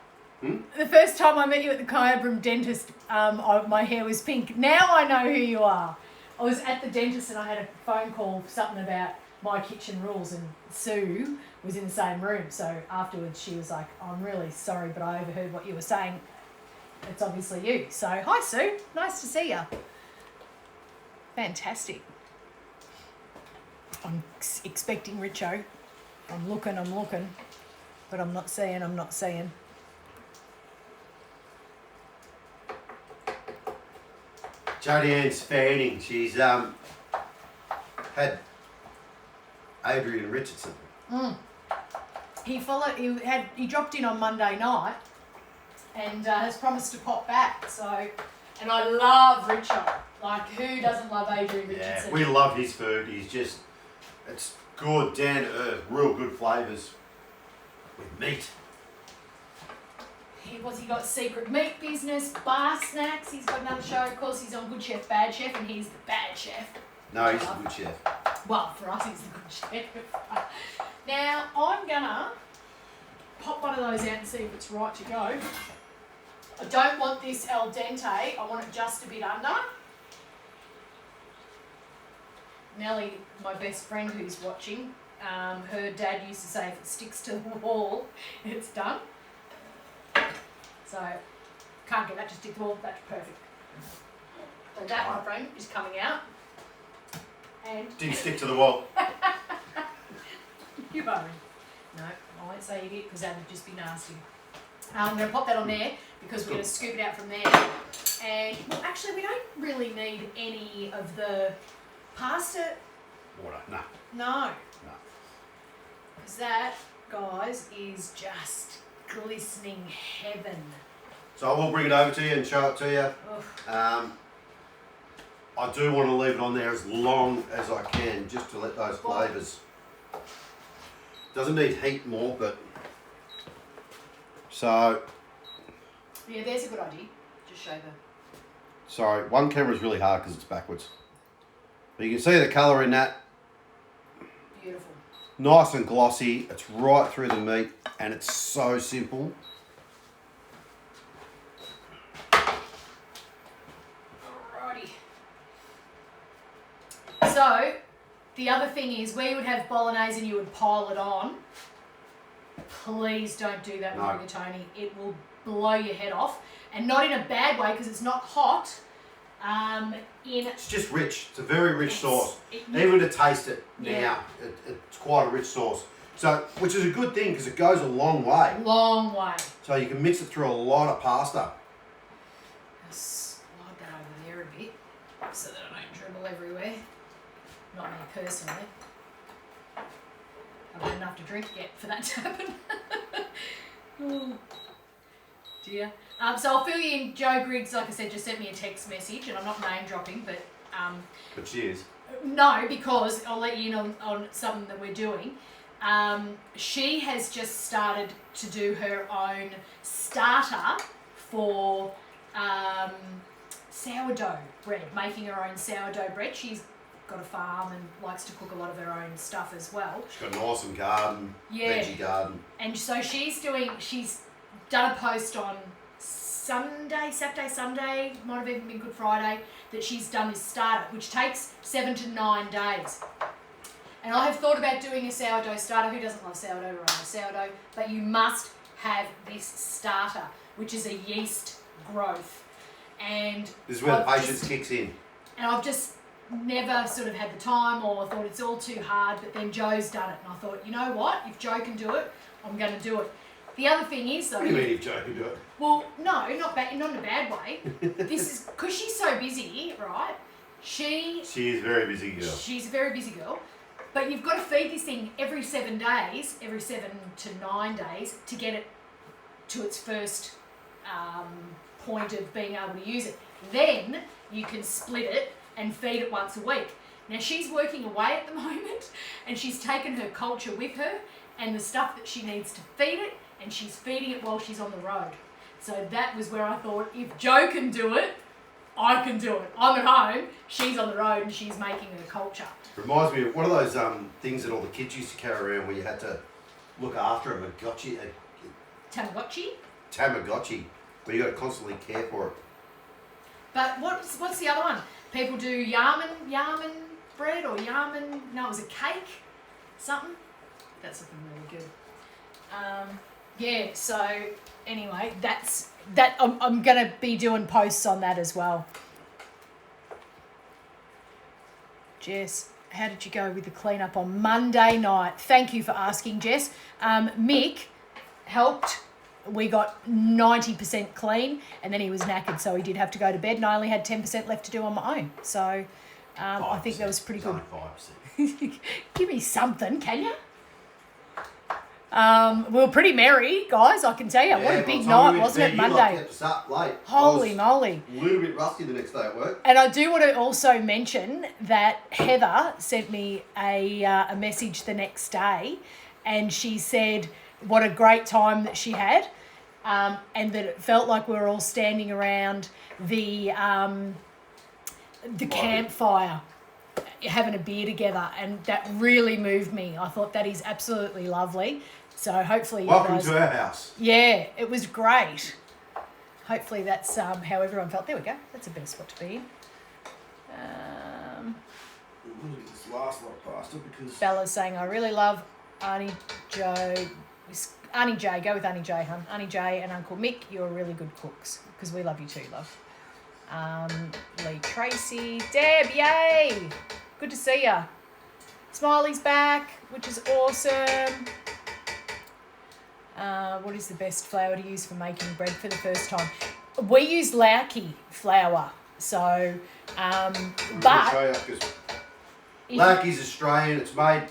the first time I met you at the Kyabram dentist, my hair was pink. Now I know who you are. I was at the dentist and I had a phone call, something about my kitchen rules, and Sue was in the same room. So afterwards she was like, "I'm really sorry, but I overheard what you were saying. It's obviously you." So, hi Sue, nice to see you. Fantastic. I'm expecting Richo. I'm looking, but I'm not seeing. Jodie Ann's fanning. She's had Adrian Richardson. He dropped in on Monday night and has promised to pop back. So, and I love Richard. Like, who doesn't love Adrian Richardson? Yeah, we love his food. It's good, down to earth, real good flavours with meat. He got Secret Meat Business, Bar Snacks. He's got another show. Of course, he's on Good Chef, Bad Chef, and he's the bad chef. No, he's a good chef. Well, for us, he's the good chef. Now, I'm gonna pop one of those out and see if it's right to go. I don't want this al dente. I want it just a bit under. Nellie, my best friend who's watching, her dad used to say if it sticks to the wall, it's done. So, can't get that to stick to the wall, that's perfect. So that, my friend, is coming out. And Didn't stick to the wall. you worry. No, I won't say you did because that would just be nasty. I'm going to pop that on there because we're going to scoop it out from there. And, well, actually, we don't really need any of the pasta. Water, no. No. Because that, guys, is just glistening heaven. So I will bring it over to you and show it to you. Ugh. I do want to leave it on there as long as I can, just to let those flavours. Doesn't need heat more, but so. Yeah, there's a good idea. Just show them. Sorry, one camera's really hard because it's backwards. But you can see the colour in that. Beautiful. Nice and glossy. It's right through the meat, and it's so simple. Alrighty. So, the other thing is, where you would have bolognese and you would pile it on, please don't do that with rigatoni. It will blow your head off. And not in a bad way, because it's not hot. It's just rich. It's a very rich sauce. Even to taste it now, it's quite a rich sauce. So, which is a good thing because it goes a long way. Long way. So you can mix it through a lot of pasta. I'll slide that over there a bit so that I don't dribble everywhere. Not me personally. I've had enough to drink yet for that to happen. Oh dear. So I'll fill you in. Joe Griggs, like I said, just sent me a text message, and I'm not name dropping, but But she is. no, because I'll let you in on something that we're doing. She has just started to do her own starter for sourdough bread, making her own sourdough bread. She's got a farm and likes to cook a lot of her own stuff as well. She's got an awesome garden, veggie garden. And so she's done a post on Saturday, Sunday, might have even been Good Friday, that she's done this starter, which takes 7 to 9 days. And I have thought about doing a sourdough starter. Who doesn't love sourdough? We're on a sourdough. But you must have this starter, which is a yeast growth. And this is where the patience kicks in. And I've just never sort of had the time or thought it's all too hard, but then Joe's done it. And I thought, you know what? If Joe can do it, I'm going to do it. The other thing is though. What do you mean if Joe can do it? Well, no, not in a bad way. This is because she's so busy, right? She is a very busy girl. She's a very busy girl. But you've got to feed this thing every 7 days, every 7 to 9 days, to get it to its first point of being able to use it. Then you can split it and feed it once a week. Now she's working away at the moment, and she's taken her culture with her and the stuff that she needs to feed it, and she's feeding it while she's on the road. So that was where I thought, if Joe can do it, I can do it. I'm at home, she's on the road, and she's making her culture. Reminds me of one of those things that all the kids used to carry around where you had to look after them. Tamagotchi, where you got to constantly care for it. But what's the other one? People do yarman bread or yarman. No, it was a cake, something. That's something really good. Yeah. So anyway, that's that. I'm gonna be doing posts on that as well. Jess, how did you go with the cleanup on Monday night? Thank you for asking, Jess. Mick helped. We got 90% clean, and then he was knackered, so he did have to go to bed, and I only had 10% left to do on my own. So I think that was pretty good. 5%. Give me something, can you? We were pretty merry, guys, I can tell you. Yeah, what a big night, wasn't it, Monday? Kept us up late. Holy moly. A little bit rusty the next day at work. And I do want to also mention that Heather sent me a message the next day, and she said what a great time that she had, and that it felt like we were all standing around the campfire having a beer together, and that really moved me. I thought that is absolutely lovely. So hopefully welcome to our house. Yeah, it was great. Hopefully that's how everyone felt. There we go. That's a better spot to be in. This last lot of pasta because Bella's saying, I really love Auntie J. Go with Auntie J, hun. Auntie J and Uncle Mick, you're really good cooks, because we love you too, love. Lee Tracy, Deb, yay! Good to see ya. Smiley's back, which is awesome. What is the best flour to use for making bread for the first time? We use Lauki flour, so but Lauki's Australian. It's made.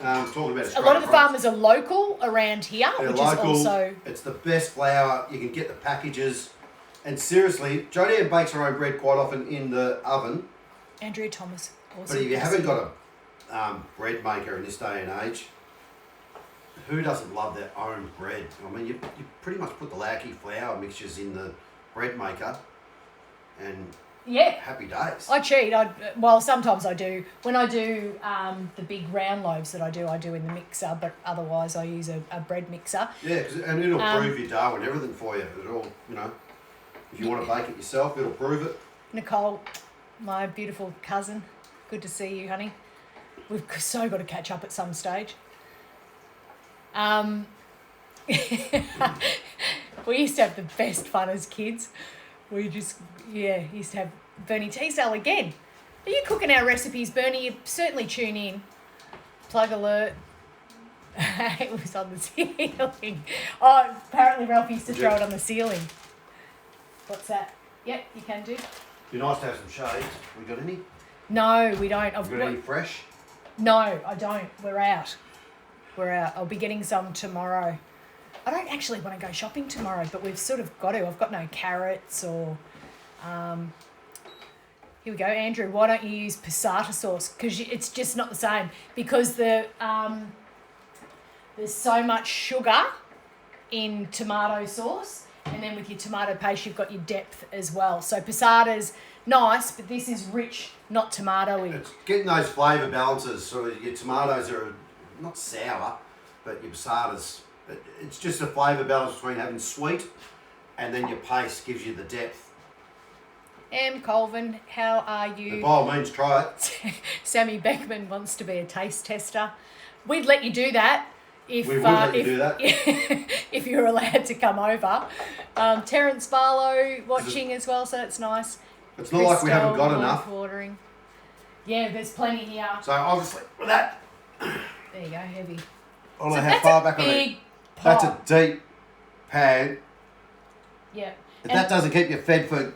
Talking about a lot of the farmers are local around here, They're which local. is also. It's the best flour. You can get the packages, and seriously, Jodie bakes her own bread quite often in the oven. Andrea Thomas. But if you haven't got a bread maker in this day and age, who doesn't love their own bread? I mean, you pretty much put the Lauki flour mixtures in the bread maker, and happy days. I cheat. Well, sometimes I do. When I do the big round loaves that I do in the mixer, but otherwise I use a bread mixer. Yeah, and it'll prove your dough and everything for you. It'll, if you want to bake it yourself, it'll prove it. Nicole, my beautiful cousin, good to see you, honey. We've so got to catch up at some stage. We used to have the best fun as kids. We just, used to have Bernie Teasdale again. Are you cooking our recipes, Bernie? You certainly tune in. Plug alert. It was on the ceiling. Oh, apparently Ralph used to throw it on the ceiling. What's that? Yep, you can do. Be nice to have some shades. We got any? No, we don't. Got any fresh? No, I don't. We're out. I'll be getting some tomorrow. I don't actually want to go shopping tomorrow, but we've sort of got to. I've got no carrots or... here we go, Andrew. Why don't you use passata sauce? Because it's just not the same. Because there's so much sugar in tomato sauce, and then with your tomato paste, you've got your depth as well. So passata's nice, but this is rich, not tomatoey. It's getting those flavour balances. So your tomatoes are not sour, but your passata's... It's just a flavour balance between having sweet and then your paste gives you the depth. Colvin, how are you? And by all means, try it. Sammy Beckman wants to be a taste tester. We'd let you do that if we would let you do that. if you're allowed to come over. Terence Barlow watching as well, so that's nice. It's not like we haven't got enough. Watering. Yeah, there's plenty here. So obviously, with that, there you go, heavy. I don't know how far back on it. Pot. That's a deep pan. Yeah. If that doesn't keep you fed for...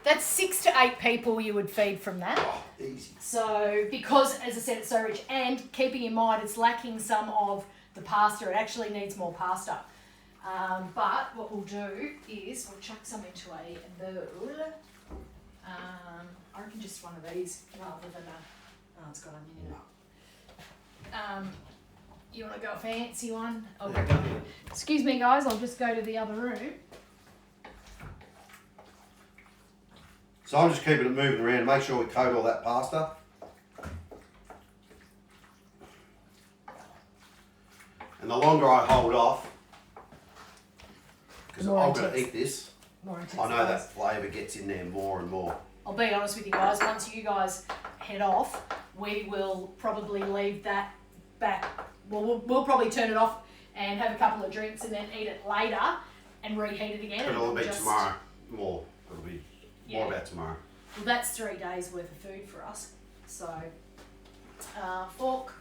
That's 6 to 8 people you would feed from that. Oh, easy. So, because, as I said, it's so rich, and keeping in mind it's lacking some of the pasta, it actually needs more pasta. But what we'll do is we'll chuck some into a bowl. I reckon just one of these rather than a... Oh, it's got onion in it. You want to go a fancy one? Excuse me, guys, I'll just go to the other room. So I'm just keeping it moving around, make sure we coat all that pasta. And the longer I hold off, because I'm going to eat this, I know that flavour gets in there more and more. I'll be honest with you guys, once you guys head off, we will probably leave that back. Well, we'll probably turn it off and have a couple of drinks and then eat it later and reheat it again. But it'll be tomorrow more. It'll be more about tomorrow. Well, that's 3 days worth of food for us. So, fork.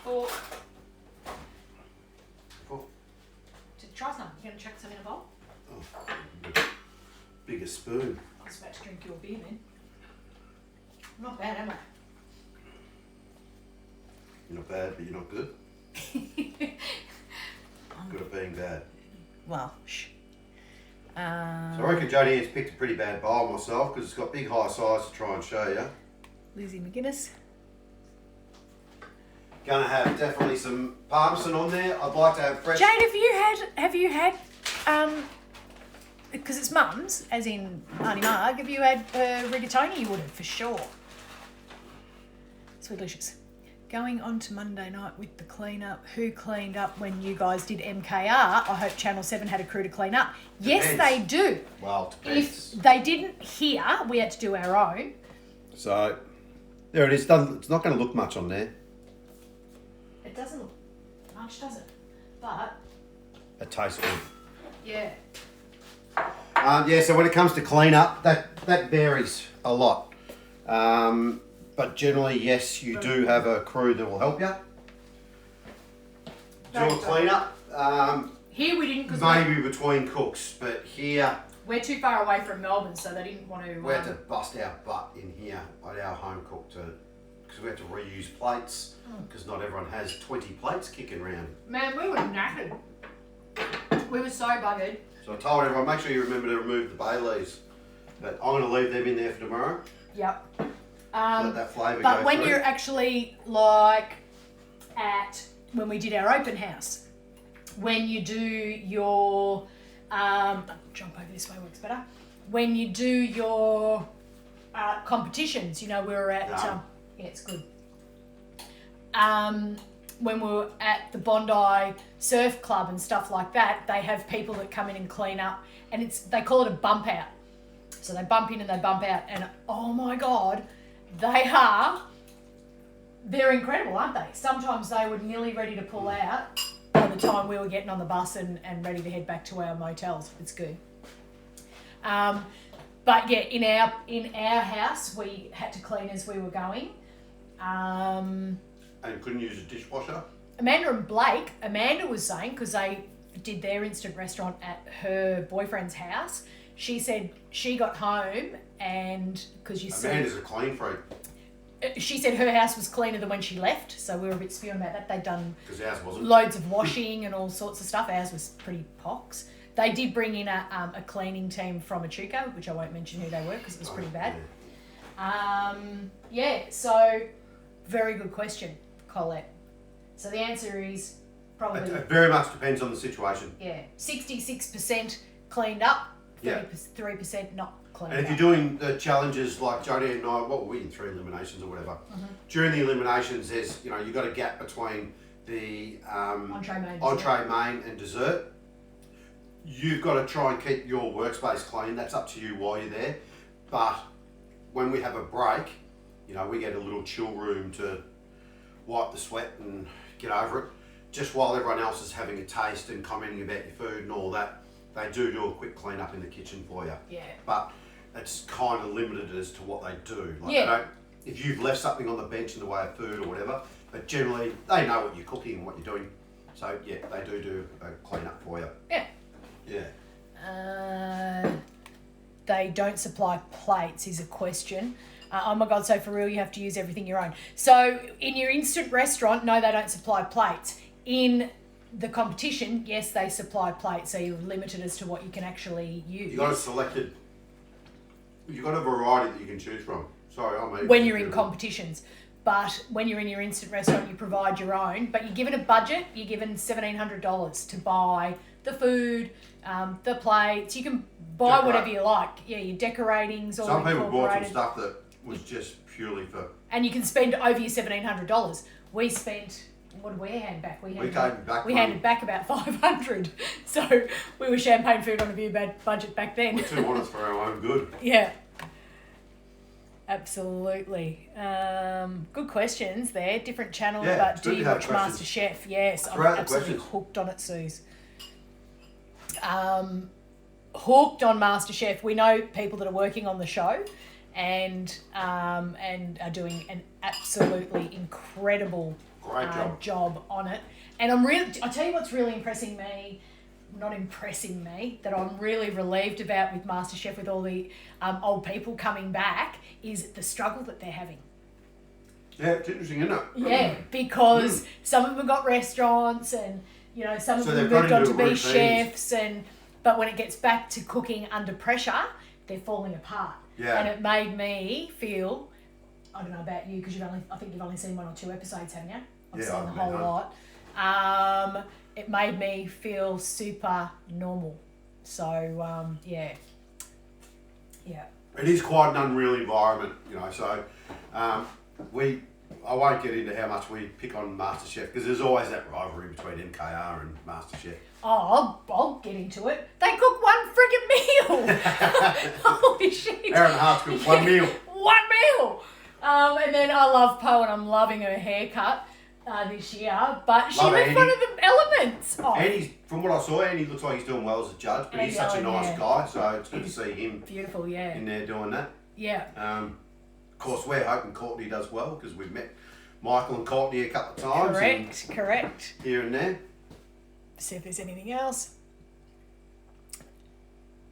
Fork. To try some. You going to chuck some in a bowl? Oh, bigger spoon. I was about to drink your beer then. Not bad, am I? You're not bad, but you're not good. Good at being bad. Well, shh. So I reckon Jodie has picked a pretty bad bowl myself because it's got big high size to try and show you. Lizzie McGuinness. Gonna have definitely some parmesan on there. I'd like to have fresh. Jade, have you had, because it's mum's, as in Auntie Marg, have you had rigatoni? You would have, for sure. Sweet delicious. Going on to Monday night with the clean-up. Who cleaned up when you guys did MKR? I hope Channel 7 had a crew to clean up. Yes, Depends. they do. Well, it depends. If they didn't here, we had to do our own. So, there it is. It's not going to look much on there. It doesn't look much, does it? But... It tastes good. Yeah. Yeah, so when it comes to clean-up, that varies a lot. But generally, yes, you do have a crew that will help you. Do a clean-up. Here we didn't, because maybe between cooks, but here... we're too far away from Melbourne, so they didn't want to... We had to bust our butt in here at our home cook because we had to reuse plates, because not everyone has 20 plates kicking around. Man, we were knackered. We were so buggered. So I told everyone, make sure you remember to remove the bay leaves. But I'm going to leave them in there for tomorrow. Yep. Let that flavour go But when through. you're actually when we did our open house, when you do your, jump over this way works better. When you do your competitions, we were at, yeah, it's good. When we were at the Bondi Surf Club and stuff like that, they have people that come in and clean up, and they call it a bump out. So they bump in and they bump out, and oh my God, they're incredible, aren't they? Sometimes they were nearly ready to pull out by the time we were getting on the bus and ready to head back to our motels. It's good. But yeah, in our house, we had to clean as we were going. And couldn't use a dishwasher? Amanda was saying, because they did their instant restaurant at her boyfriend's house, she said she got home and, because you said... Amanda's a clean freak. She said her house was cleaner than when she left, so we were a bit spewing about that. They'd done ours wasn't. Loads of washing and all sorts of stuff. Ours was pretty pox. They did bring in a cleaning team from Echuca, which I won't mention who they were because it was pretty bad. Yeah. So very good question, Colette. So the answer is probably... It very much depends on the situation. Yeah, 66% cleaned up, 3% not cleaned up. And if you're doing the challenges like Jodie and I, what were we in 3 eliminations or whatever? Mm-hmm. During the eliminations, there's you've got a gap between the entree, main, and dessert. You've got to try and keep your workspace clean. That's up to you while you're there. But when we have a break, we get a little chill room to wipe the sweat and get over it. Just while everyone else is having a taste and commenting about your food and all that, they do a quick clean up in the kitchen for you. Yeah. But it's kind of limited as to what they do. Like if you've left something on the bench in the way of food or whatever, But generally, they know what you're cooking and what you're doing. So, yeah, they do a clean-up for you. Yeah. Yeah. They don't supply plates is a question. Oh my God, so for real, you have to use everything your own. So in your instant restaurant, no, they don't supply plates. In the competition, yes, they supply plates, so you're limited as to what you can actually use. You've got a variety that you can choose from. Sorry, I'm even. When you're in competitions. But when you're in your instant restaurant, you provide your own. But you're given a budget. You're given $1,700 to buy the food, the plates. You can buy whatever you like. Yeah, your decoratings. All some people bought some incorporated. stuff that was just purely for. And you can spend over your $1,700. We spent. What did we hand back? We handed back about $500. So we were champagne food on a beer budget back then. We're too honest for our own good. Yeah. Absolutely. Good questions there. Different channel, Yeah, but it's do good you to have watch questions. MasterChef? Yes, I'm Throw out the absolutely questions. hooked on it, Suze. Hooked on MasterChef. We know people that are working on the show and are doing an absolutely incredible Great job on it. And I'll tell you what's really impressing me, that I'm really relieved about with MasterChef, with all the old people coming back, is the struggle that they're having. Yeah, it's interesting, isn't it? Yeah, because some of them have got restaurants and, some of So them they've moved got on to into be routines. chefs, but when it gets back to cooking under pressure, they're falling apart. Yeah. And it made me feel, I don't know about you, because I think you've only seen 1 or 2 episodes, haven't you? I've Yeah, seen I've the been whole home. lot. It made me feel super normal. So, yeah. It is quite an unreal environment, so I won't get into how much we pick on MasterChef because there's always that rivalry between MKR and MasterChef. Oh, I'll get into it. They cook one friggin' meal. Holy shit. Aaron Hart's cooked one meal. One meal. And then I love Poe, and I'm loving her haircut this year. But she Love was Andy. one of the elements. Oh, Andy, from what I saw, Andy looks like he's doing well as a judge, but he's Andy such a Allen, nice yeah. guy, so it's good to see him beautiful, yeah. in there doing that. Yeah. Of course, we're hoping Courtney does well because we've met Michael and Courtney a couple of times. Correct. Here and there. See if there's anything else.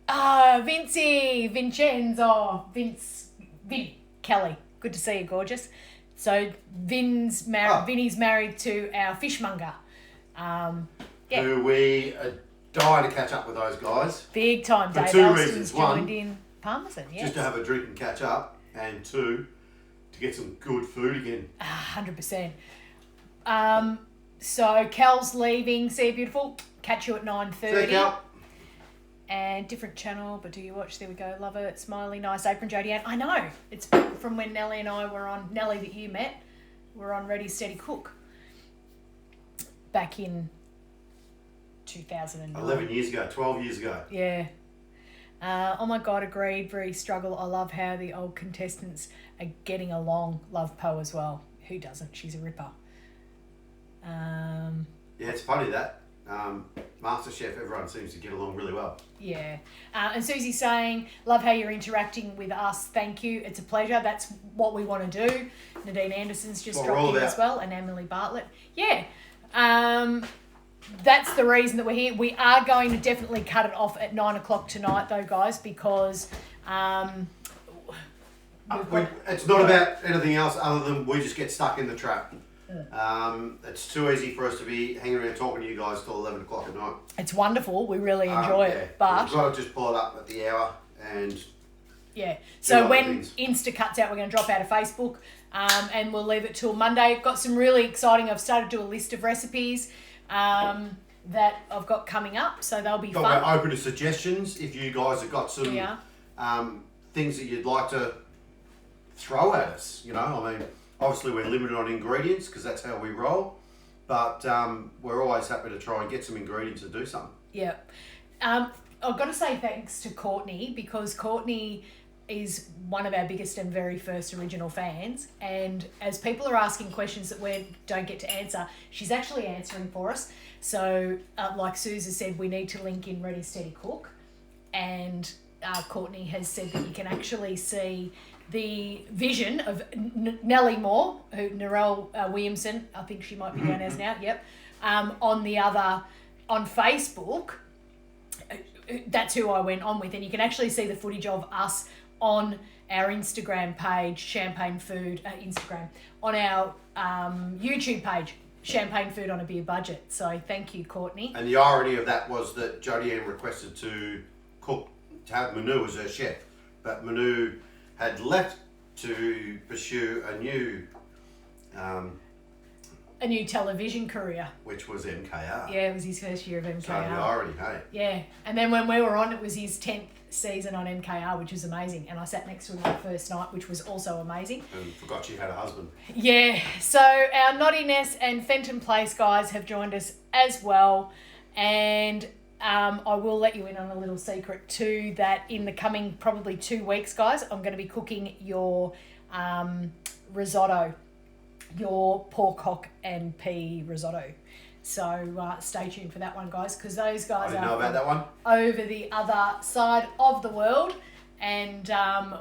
Vince Kelly. Good to see you, gorgeous. So Vinny's married to our fishmonger. Yeah. Who we are dying to catch up with those guys. Big time. For Dave 2 Elston's reasons. joined One, in Parmesan, yes. just to have a drink and catch up, and 2, to get some good food again. 100%. So Cal's leaving. See you, beautiful. Catch you at 9:30. See you, Cal. And different channel, but do you watch? There we go. Love it. Smiley, nice apron, Jodie Ann. I know. It's from when Nellie and I were on, Nellie that you met, were on Ready Steady Cook back in 2009. 11 years ago, 12 years ago. Yeah. Oh my God, agreed. Very struggle. I love how the old contestants are getting along. Love Poe as well. Who doesn't? She's a ripper. Yeah, it's funny that. MasterChef, everyone seems to get along really well. Yeah. And Susie's saying, love how you're interacting with us. Thank you. It's a pleasure. That's what we want to do. Nadine Anderson's just What we're dropped all in about. as well. And Emily Bartlett. Yeah. That's the reason that we're here. We are going to definitely cut it off at 9 o'clock tonight, though, guys, because It's not about anything else other than we just get stuck in the trap. It's too easy for us to be hanging around talking to you guys till 11 o'clock at night. it's wonderful. We really enjoy Yeah. it. But we've got to just pull it up at the hour and yeah. So other when things. Insta cuts out, we're going to drop out of Facebook, and we'll leave it till Monday. Got some really exciting. I've started to do a list of recipes that I've got coming up, so they'll be but fun. we're open to suggestions if you guys have got some We are. things that you'd like to throw at us. I mean, obviously we're limited on ingredients because that's how we roll, but we're always happy to try and get some ingredients and do something. Yeah. I've got to say thanks to Courtney, because Courtney is one of our biggest and very first original fans, and as people are asking questions that we don't get to answer, she's actually answering for us. So like Suze has said, we need to link in Ready Steady Cook, and Courtney has said that you can actually see the vision of Nellie Moore, who Narelle Williamson, I think she might be known as now, yep, on Facebook. That's who I went on with, and you can actually see the footage of us on our Instagram page, Champagne Food, Instagram, on our YouTube page, Champagne Food on a Beer Budget. So thank you, Courtney. And the irony of that was that Jodie-Ann requested to have Manu as her chef, but Manu had left to pursue a new television career, which was MKR. Yeah, it was his first year of MKR. So the irony, hey. Yeah, and then when we were on, it was his 10th season on MKR, which was amazing. And I sat next to him the first night, which was also amazing. And forgot you had a husband. Yeah, so our Nottiness and Fenton Place guys have joined us as well. And I will let you in on a little secret too, that in the coming probably 2 weeks, guys, I'm going to be cooking your risotto, your pork hock and pea risotto. So stay tuned for that one, guys, because those guys I didn't know about that one. Over the other side of the world, and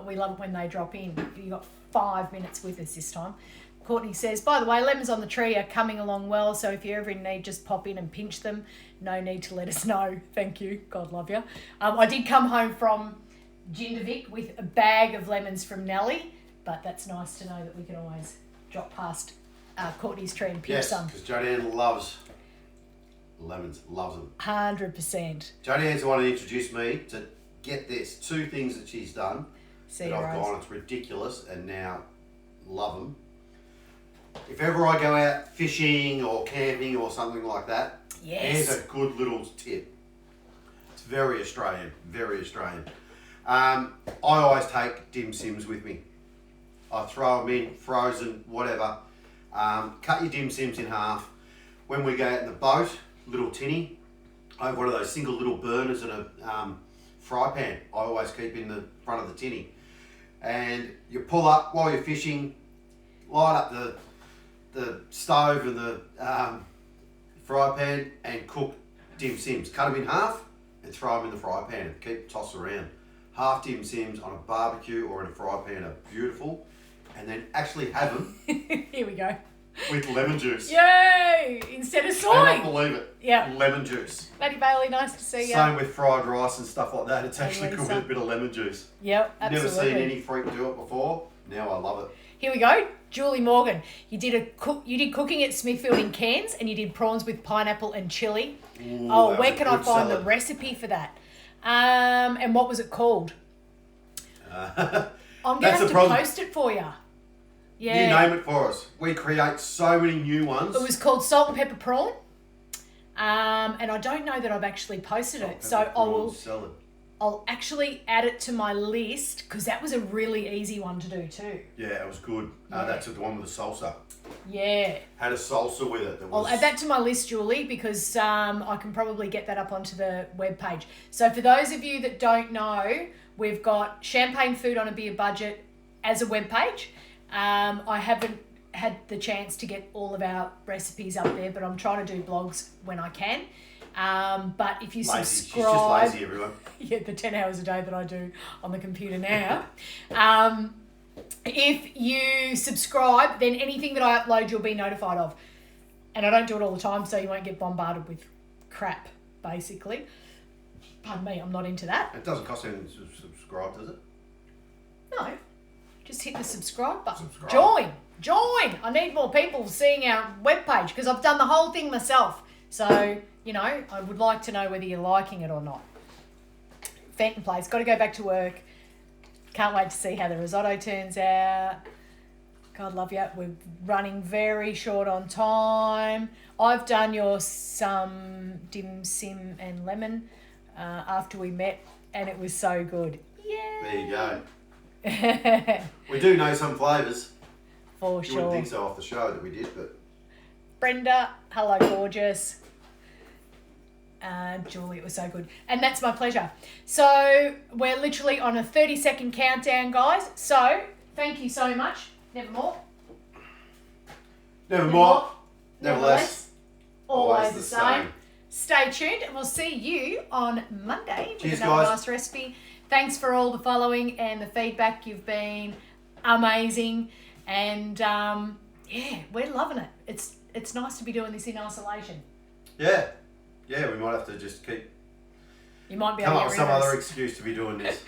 we love it when they drop in. You got 5 minutes with us this time. Courtney says, by the way, lemons on the tree are coming along well, so if you're ever in need, just pop in and pinch them. No need to let us know. Thank you. God love you. I did come home from Jindervik with a bag of lemons from Nellie, but that's nice to know that we can always drop past Courtney's tree and pinch some. Yes, because Jodie-Ann loves lemons, loves them. 100%. Jodie-Ann's the one who introduced me to, get this, 2 things that she's done that I've gone, it's ridiculous, and now love them. If ever I go out fishing or camping or something like that, here's a good little tip. It's very Australian, very Australian. I always take dim sims with me. I throw them in, frozen, whatever. Cut your dim sims in half. When we go out in the boat, little tinny, I have one of those single little burners and a fry pan I always keep in the front of the tinny. And you pull up while you're fishing, light up the stove and the fry pan and cook dim sims. Cut them in half and throw them in the fry pan and keep toss around. Half dim sims on a barbecue or in a fry pan are beautiful. And then actually have them. Here we go. With lemon juice. Yay! Instead of soy. I cannot believe it. Yeah. Lemon juice. Matty Bailey, nice to see you. Same with fried rice and stuff like that. It's actually good with a bit of lemon juice. Yep, absolutely. Never seen any freak do it before. Now I love it. Here we go. Julie Morgan, you did cooking at Smithfield in Cairns, and you did prawns with pineapple and chilli. Ooh, where can I find the recipe for that? And what was it called? I'm going to have to post it for you. Yeah. You name it for us. We create so many new ones. It was called salt and pepper prawn. And I don't know that I've actually posted it. So I'll actually add it to my list, because that was a really easy one to do too. Yeah, it was good. That's the one with the salsa. Yeah. Had a salsa with it. I'll add that to my list, Julie, because I can probably get that up onto the webpage. So for those of you that don't know, we've got Champagne Food on a Beer Budget as a webpage. I haven't had the chance to get all of our recipes up there, but I'm trying to do blogs when I can. But if you subscribe... She's just lazy, everyone. Yeah, the 10 hours a day that I do on the computer now. If you subscribe, then anything that I upload, you'll be notified of. And I don't do it all the time, so you won't get bombarded with crap, basically. Pardon me, I'm not into that. It doesn't cost anything to subscribe, does it? No. Just hit the subscribe button. Join! I need more people seeing our webpage, because I've done the whole thing myself. So, I would like to know whether you're liking it or not. Fenton Place, got to go back to work. Can't wait to see how the risotto turns out. God love you. We're running very short on time. I've done your some dim sim and lemon after we met, and it was so good. Yeah. There you go. We do know some flavours. For sure. You wouldn't think so off the show that we did, but... Brenda, hello gorgeous. Julie, it was so good. And that's my pleasure. So we're literally on a 30-second countdown, guys. So thank you so much. Nevermore. Nevermore. Nevertheless. Always the same. Stay tuned, and we'll see you on Monday with another nice recipe. thanks for all the following and the feedback. You've been amazing, and we're loving it. It's nice to be doing this in isolation. Yeah, we might have to just keep You might be come able up to with get some rid of other us. excuse to be doing this.